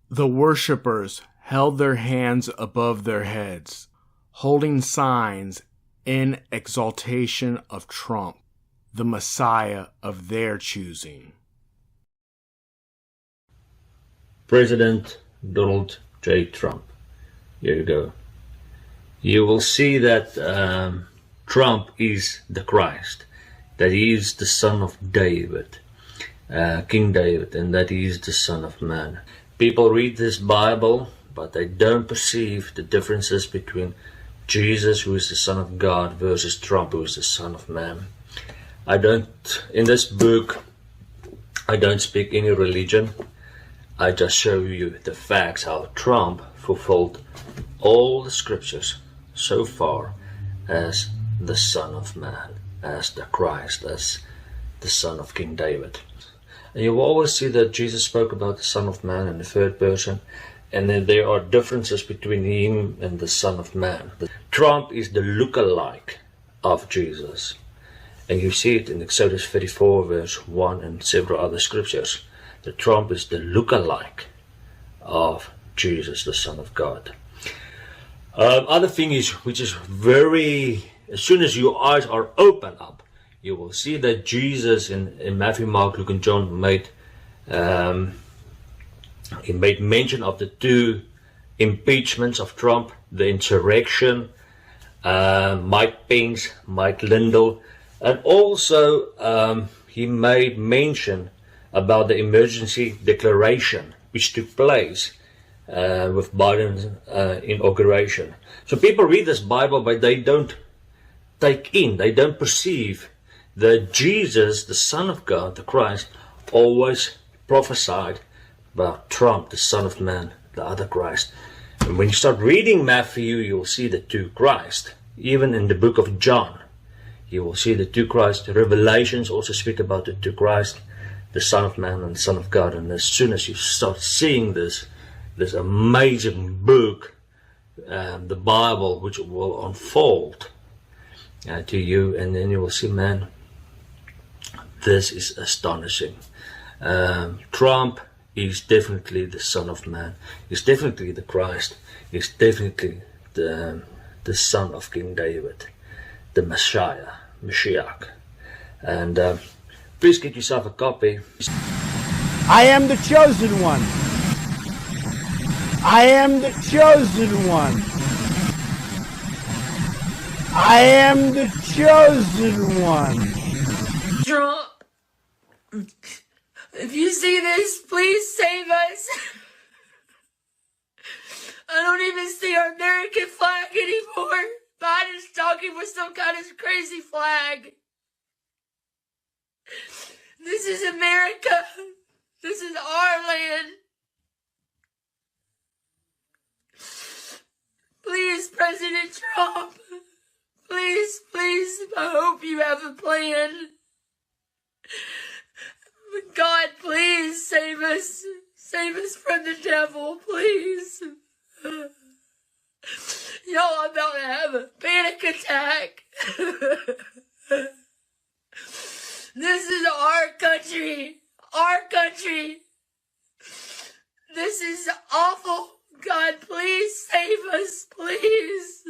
The worshippers held their hands above their heads, holding signs in exaltation of Trump, the Messiah of their choosing. President Donald J. Trump. Here you go. You will see that Trump is the Christ, that he is the son of David, King David, and that he is the Son of Man. People read this Bible, but they don't perceive the differences between Jesus, who is the Son of God, versus Trump, who is the Son of Man. In this book, I don't speak any religion. I just show you the facts, how Trump fulfilled all the scriptures so far as the Son of Man, as the Christ, as the Son of King David. And you will always see that Jesus spoke about the Son of Man in the third person, and then there are differences between him and the Son of Man. Trump is the look-alike of Jesus, and you see it in Exodus 34 verse 1 and several other scriptures. That Trump is the look-alike of Jesus, the Son of God. Other thing is, which is very, as soon as your eyes are open up, you will see that Jesus in Matthew, Mark, Luke, and John made mention of the two impeachments of Trump, the insurrection, Mike Pence, Mike Lindell, and also he made mention about the emergency declaration which took place with Biden's inauguration. So people read this Bible, but they don't they don't perceive that Jesus, the Son of God, the Christ, always prophesied about Trump, the Son of Man, the other Christ. And when you start reading Matthew, you'll see the two Christ. Even in the book of John, you will see the two Christ. The Revelations also speak about the two Christ, the Son of Man and the Son of God. And as soon as you start seeing this amazing book, the Bible, which will unfold to you, and then you will see, man, this is astonishing. Trump is definitely the Son of Man. He's definitely the Christ. He's definitely the son of King David, the Messiah, Mashiach. And please get yourself a copy. I am the chosen one. I am the chosen one. I am the chosen one. Trump, if you see this, please save us. I don't even see our American flag anymore. Biden's talking with some kind of crazy flag. This is America. This is our land. Please, President Trump. Please, please, I hope you have a plan. But God, please save us. Save us from the devil, please. Y'all, I'm about to have a panic attack. This is our country. Our country. This is awful. God, please save us, please.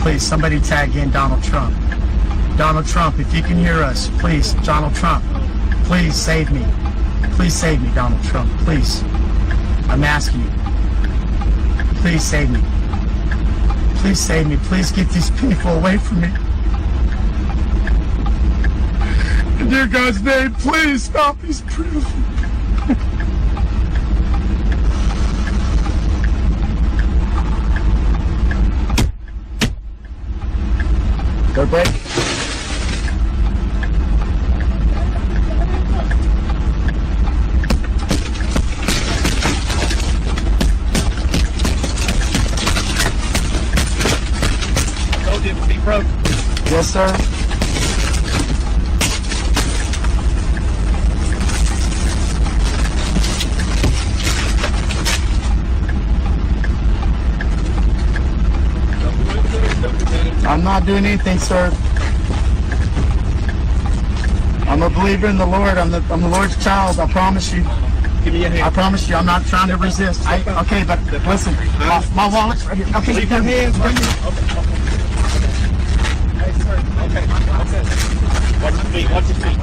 Please, somebody tag in Donald Trump. Donald Trump, if you can hear us, please, Donald Trump, please save me. Please save me, Donald Trump, please. I'm asking you. Please save me. Please save me. Please get these people away from me. In dear God's name, please stop these people. Go break. Broke. Yes, sir. I'm not doing anything, sir. I'm a believer in the Lord. I'm the Lord's child. I promise you. Give me your hand. I promise you, I'm not trying to resist. Okay, but listen, my wallet's right here. Okay, Leave your hands right here. Hey, sir. Okay. Watch your feet. Watch your feet.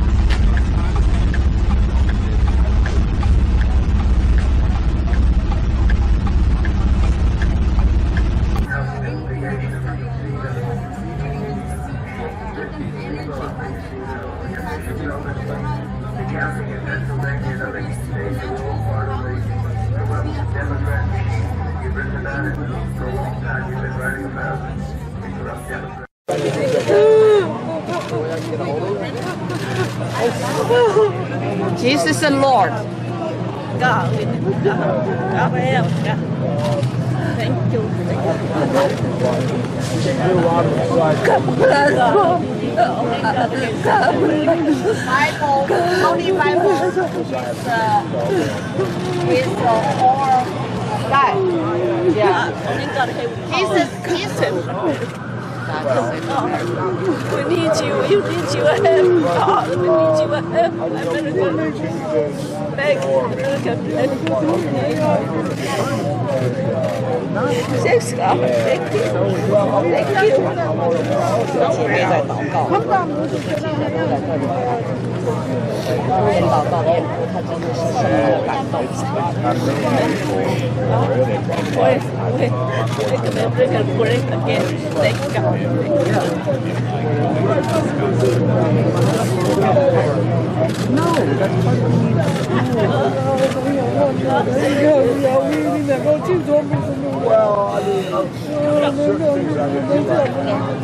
Jesus the Lord. God, God help. Thank you. Bible, Holy Bible is for God. Yeah. Jesus. We need you. You need your help, God. We need your help. Thank you. Thanks, God. Thank you. Thank you. 前面在祷告，边祷告边哭，他真的是深受感动。We can break again. Thank God.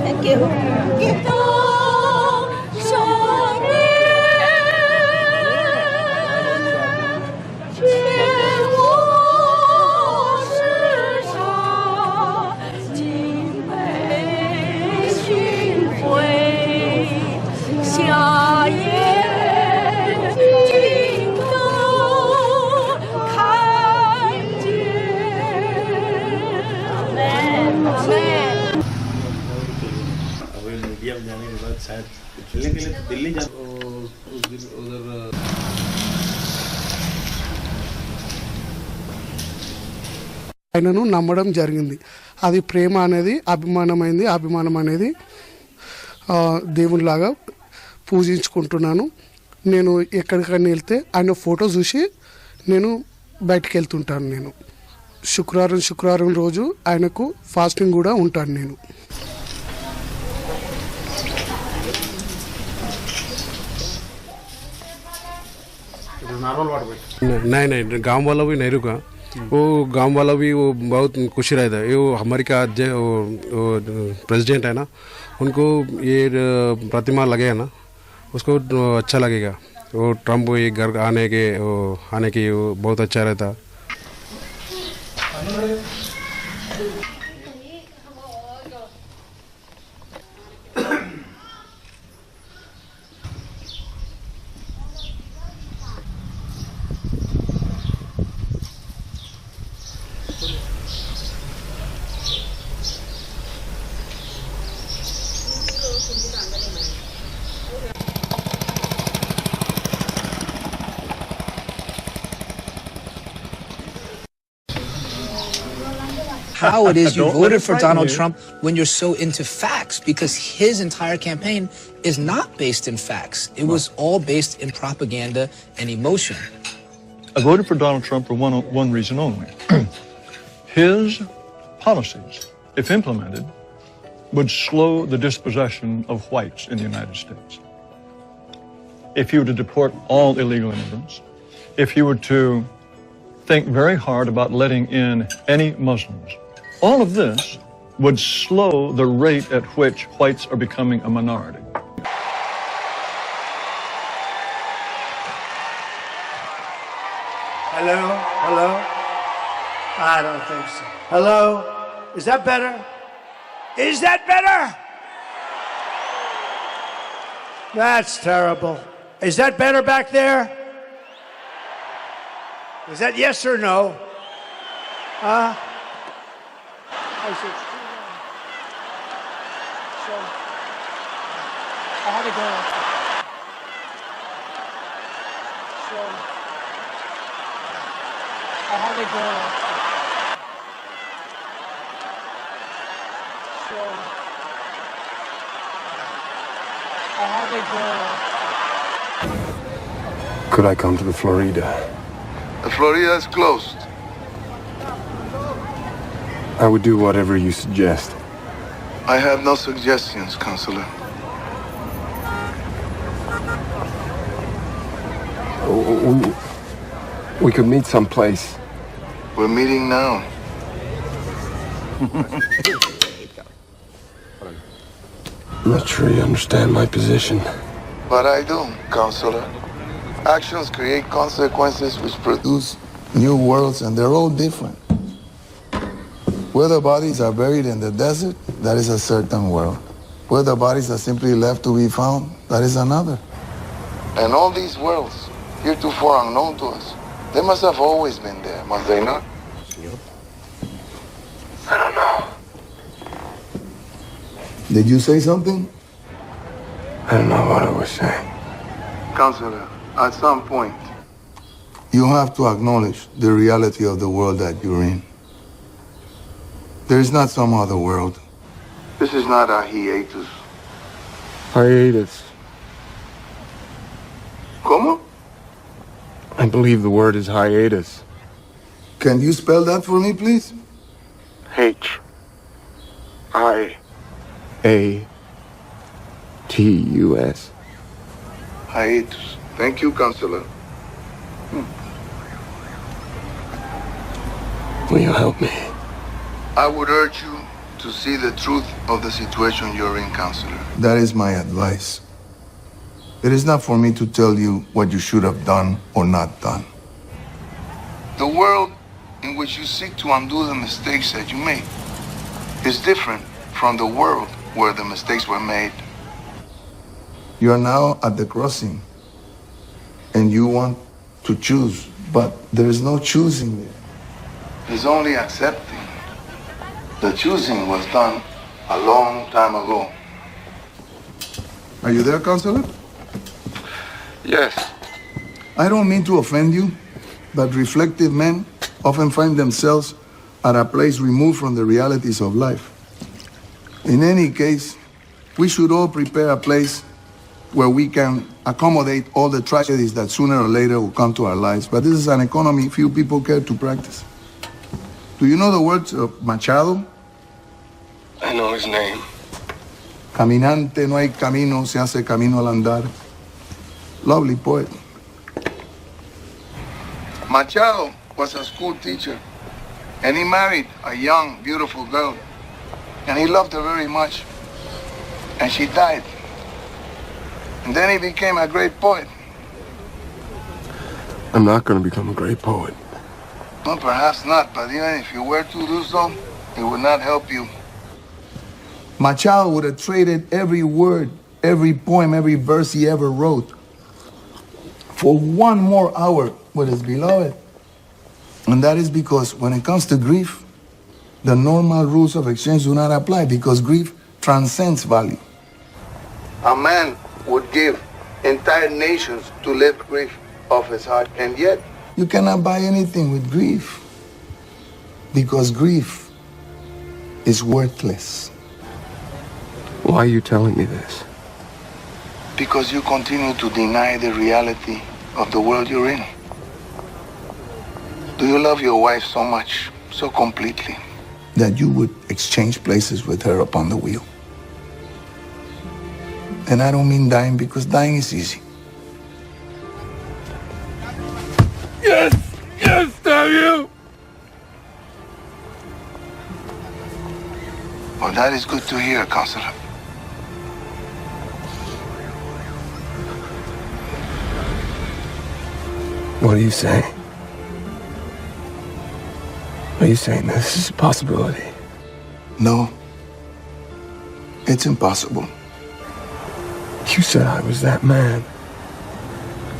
Thank you. ఆయనను నమ్మడం జరిగింది. అది ప్రేమ అనేది అభిమానమైంది. అభిమానం అనేది దేవునిలాగా పూజించుకుంటున్నాను. నేను ఎక్కడికైనా వెళ్తే ఆయన ఫోటో చూసి నేను బయటికి వెళ్తుంటాను. నేను శుక్రవారం రోజు ఆయనకు ఫాస్టింగ్ కూడా ఉంటాను నేను. नहीं गांव वाला भी नहीं रुका. वो गांव वाला भी वो बहुत खुशी रहता है. वो अमेरिका वो प्रेसिडेंट है ना, उनको ये प्रतिमा लगेगा ना, उसको अच्छा लगेगा. वो ट्रम्प ये घर आने के वो बहुत अच्छा रहता. How it is you voted for Donald Trump when you're so into facts, because his entire campaign is not based in facts. It was all based in propaganda and emotion. I voted for Donald Trump for one reason only. His policies, if implemented, would slow the dispossession of whites in the United States. If he were to deport all illegal immigrants, if he were to think very hard about letting in any Muslims, all of this would slow the rate at which whites are becoming a minority. Hello? Hello? I don't think so. Hello? Is that better? Is that better? That's terrible. Is that better back there? Is that yes or no? I said, so I had to go. How they doing? How they doing? Could I come to the Florida? The Florida is closed. I would do whatever you suggest. I have no suggestions, Counselor. We could meet someplace. We're meeting now. I'm not sure you understand my position. But I do, Counselor. Actions create consequences which produce new worlds, and they're all different. Where the bodies are buried in the desert, that is a certain world. Where the bodies are simply left to be found, that is another. And all these worlds, heretofore unknown to us, they must have always been there, must they not? I don't know. Did you say something? I don't know what I was saying. Counselor, at some point, you have to acknowledge the reality of the world that you're in. There is not some other world. This is not a hiatus. Hiatus. ¿Cómo? I believe the word is hiatus. Can you spell that for me, please? H-I-A-T-U-S. Hiatus. Thank you, Counselor. Will you help me? I would urge you to see the truth of the situation you're in, Counselor. That is my advice. It is not for me to tell you what you should have done or not done. The world in which you seek to undo the mistakes that you made is different from the world where the mistakes were made. You are now at the crossing, and you want to choose, but there is no choosing there. There's only accepting. The choosing was done a long time ago. Are you there, Counselor? Yes. I don't mean to offend you, but reflective men often find themselves at a place removed from the realities of life. In any case, we should all prepare a place where we can accommodate all the tragedies that sooner or later will come to our lives. But this is an economy few people care to practice. Do you know the words of Machado? I know his name. Caminante no hay camino, se hace camino al andar. Lovely poet. Machado was a school teacher, and he married a young, beautiful girl, and he loved her very much, and she died. And then he became a great poet. I'm not going to become a great poet. Well, perhaps not, but even if you were to do so, it would not help you. Machado would have traded every word, every poem, every verse he ever wrote for one more hour with his beloved. And that is because when it comes to grief, the normal rules of exchange do not apply, because grief transcends value. A man would give entire nations to lift grief off his heart, and yet you cannot buy anything with grief, because grief is worthless. Why are you telling me this? Because you continue to deny the reality of the world you're in. Do you love your wife so much, so completely, that you would exchange places with her upon the wheel? And I don't mean dying, because dying is easy. Yes! Yes, damn you! Well, that is good to hear, Counselor. What are you saying? Are you saying this is a possibility? No. It's impossible. You said I was that man.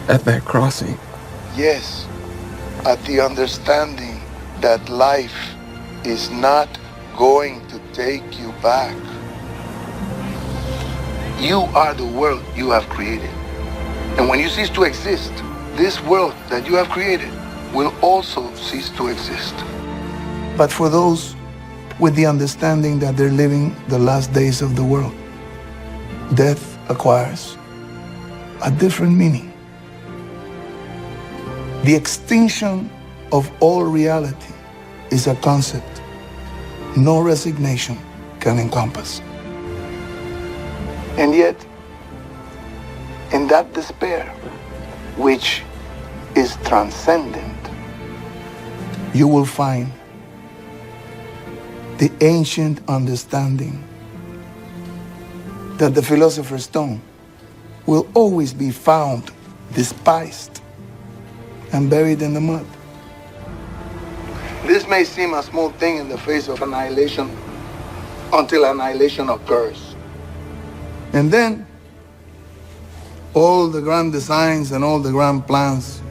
At that crossing. Yes. At the understanding that life is not going to take you back. You are the world you have created. And when you cease to exist, this world that you have created will also cease to exist. But for those with the understanding that they're living the last days of the world, death acquires a different meaning. The extinction of all reality is a concept no resignation can encompass. And yet, in that despair, which is transcendent, you will find the ancient understanding that the philosopher's stone will always be found despised and buried in the mud. This may seem a small thing in the face of annihilation until annihilation occurs. And then all the grand designs and all the grand plans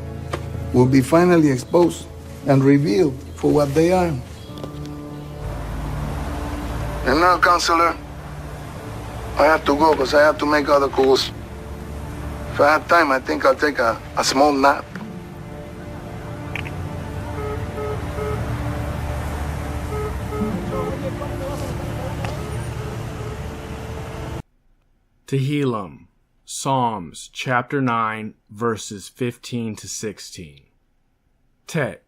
will be finally exposed and revealed for what they are. And now, Counselor, I have to go because I have to make other calls. If I have time, I think I'll take a small nap. Tehillim, Psalms, chapter 9, verses 15 to 16. Tet,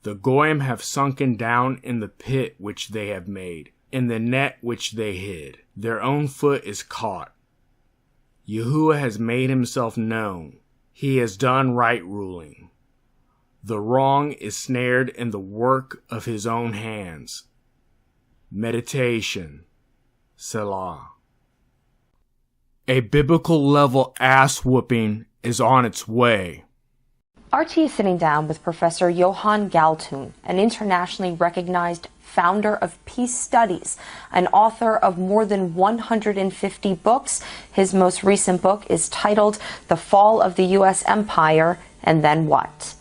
the Goyim have sunken down in the pit which they have made, in the net which they hid. Their own foot is caught. Yahuwah has made himself known. He has done right ruling. The wrong is snared in the work of his own hands. Meditation. Selah. A biblical level ass whooping is on its way. RT is sitting down with Professor Johann Galtung, an internationally recognized founder of peace studies, an author of more than 150 books. His most recent book is titled The Fall of the U.S. Empire, and Then What?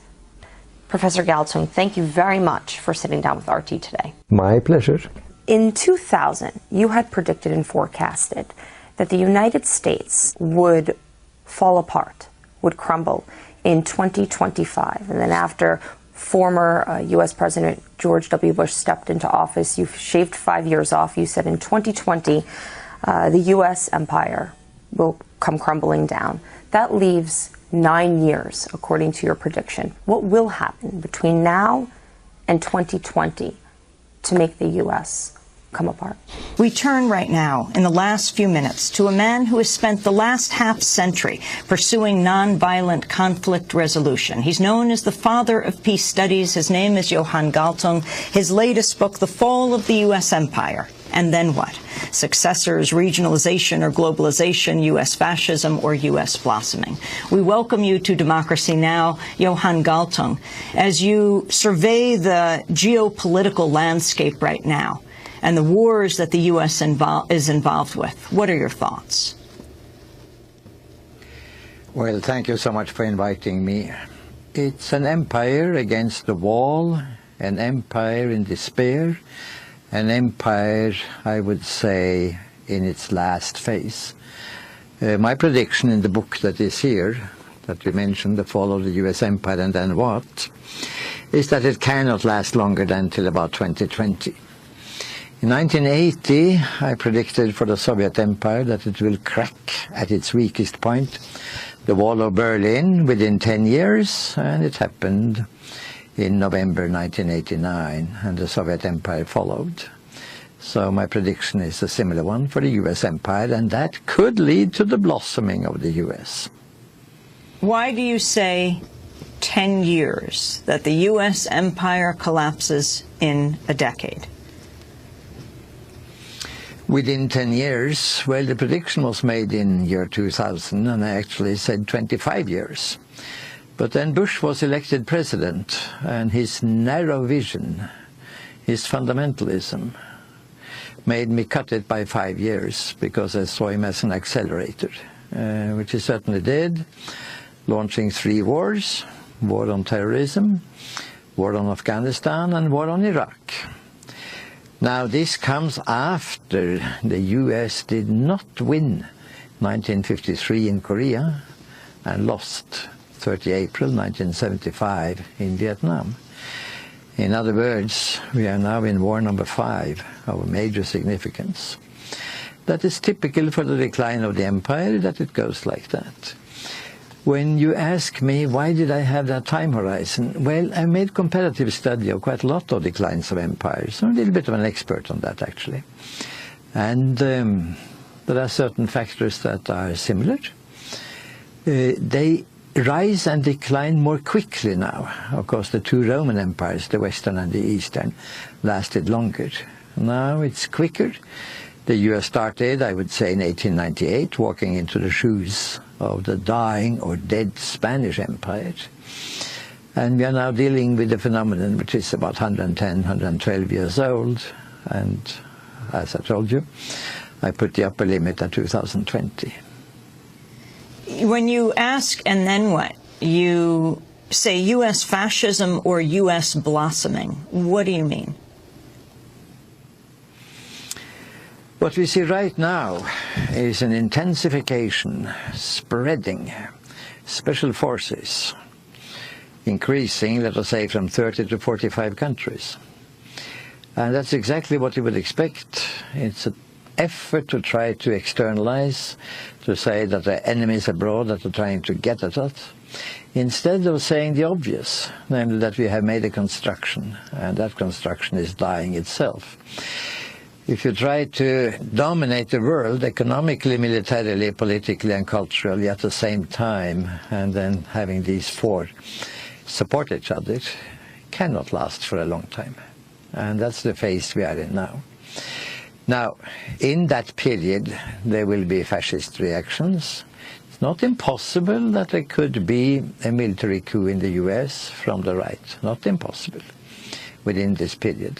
Professor Galtung, thank you very much for sitting down with RT today. My pleasure. In 2000, you had predicted and forecasted that the United States would fall apart, would crumble in 2025. And then after former U.S. President George W. Bush stepped into office, you shaved 5 years off. You said in 2020, the U.S. empire will come crumbling down. That leaves 9 years, according to your prediction. What will happen between now and 2020 to make the U.S. come apart? We turn right now, in the last few minutes, to a man who has spent the last half-century pursuing nonviolent conflict resolution. He's known as the father of peace studies. His name is Johann Galtung. His latest book, The Fall of the U.S. Empire, and Then What? Successors, regionalization or globalization, U.S. fascism or U.S. blossoming. We welcome you to Democracy Now!, Johann Galtung. As you survey the geopolitical landscape right now, and the wars that the U.S. is involved with, what are your thoughts? Well, thank you so much for inviting me. It's an empire against the wall, an empire in despair, an empire, I would say, in its last phase. My prediction in the book that is here, that we mentioned, The Fall of the U.S. Empire and Then What, is that it cannot last longer than till about 2020. In 1980, I predicted for the Soviet Empire that it will crack at its weakest point, the Wall of Berlin, within 10 years, and it happened in November 1989, and the Soviet Empire followed. So my prediction is a similar one for the U.S. Empire, and that could lead to the blossoming of the U.S. Why do you say 10 years, that the U.S. empire collapses in a decade? Within 10 years, well, the prediction was made in year 2000, and I actually said 25 years. But then Bush was elected president, and his narrow vision, his fundamentalism, made me cut it by 5 years, because I saw him as an accelerator, which he certainly did, launching 3 wars: war on terrorism, war on Afghanistan, and war on Iraq. Now, this comes after the U.S. did not win 1953 in Korea and lost 30 April 1975 in Vietnam. In other words, we are now in war number 5 of major significance. That is typical for the decline of the empire, that it goes like that. When you ask me why did I have that time horizon, well, I made comparative study of quite a lot of declines of empires. I'm a little bit of an expert on that, actually. And there are certain factors that are similar. They rise and decline more quickly now. Of course, the 2 Roman empires, the Western and the Eastern, lasted longer. Now it's quicker. The US started, I would say, in 1898, walking into the shoes of the dying or dead Spanish Empire. And we are now dealing with a phenomenon which is about 110, 112 years old. And as I told you, I put the upper limit at 2020. When you ask, and then what? You say U.S. fascism or U.S. blossoming. What do you mean? What we see right now is an intensification, spreading, special forces, increasing, let us say, from 30 to 45 countries. And that's exactly what you would expect. It's an effort to try to externalize, to say that there are enemies abroad that are trying to get at us, instead of saying the obvious, namely that we have made a construction, and that construction is dying itself. If you try to dominate the world economically, militarily, politically and culturally at the same time, and then having these 4 support each other, it cannot last for a long time. And that's the phase we are in now. Now, in that period, there will be fascist reactions. It's not impossible that there could be a military coup in the US from the right. Not impossible within this period.